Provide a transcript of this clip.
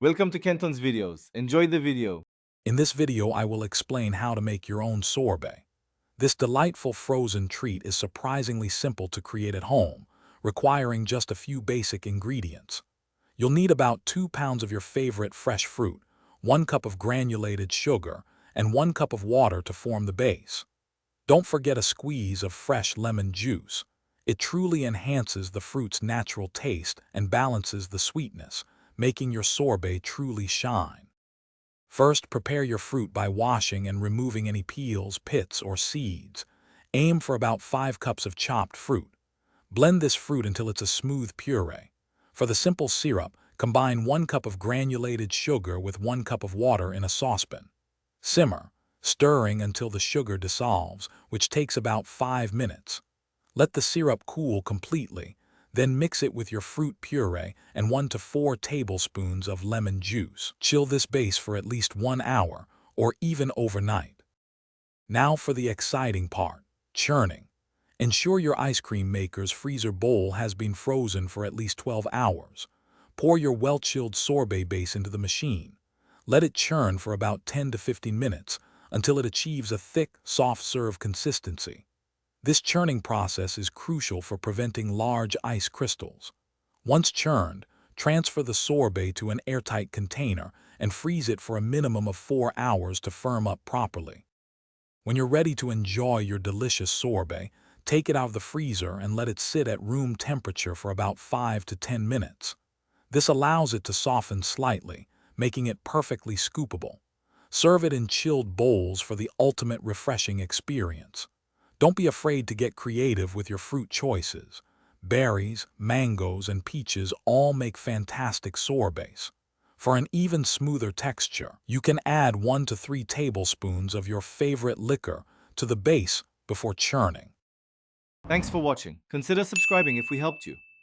Welcome to Kenton's videos. Enjoy the video. In this video, I will explain how to make your own sorbet. This delightful frozen treat is surprisingly simple to create at home, requiring just a few basic ingredients. You'll need about 2 pounds of your favorite fresh fruit, 1 cup of granulated sugar, and 1 cup of water to form the base. Don't forget a squeeze of fresh lemon juice. It truly enhances the fruit's natural taste and balances the sweetness, making your sorbet truly shine. First, prepare your fruit by washing and removing any peels, pits, or seeds. Aim for about 5 cups of chopped fruit. Blend this fruit until it's a smooth puree. For the simple syrup, combine 1 cup of granulated sugar with 1 cup of water in a saucepan. Simmer, stirring until the sugar dissolves, which takes about 5 minutes. Let the syrup cool completely, then mix it with your fruit puree and 1 to 4 tablespoons of lemon juice. Chill this base for at least 1 hour, or even overnight. Now for the exciting part, churning. Ensure your ice cream maker's freezer bowl has been frozen for at least 12 hours. Pour your well-chilled sorbet base into the machine. Let it churn for about 10 to 15 minutes until it achieves a thick, soft-serve consistency. This churning process is crucial for preventing large ice crystals. Once churned, transfer the sorbet to an airtight container and freeze it for a minimum of 4 hours to firm up properly. When you're ready to enjoy your delicious sorbet, take it out of the freezer and let it sit at room temperature for about 5 to 10 minutes. This allows it to soften slightly, making it perfectly scoopable. Serve it in chilled bowls for the ultimate refreshing experience. Don't be afraid to get creative with your fruit choices. Berries, mangoes, and peaches all make fantastic sorbets. For an even smoother texture, you can add 1 to 3 tablespoons of your favorite liquor to the base before churning. Thanks for watching. Consider subscribing if we helped you.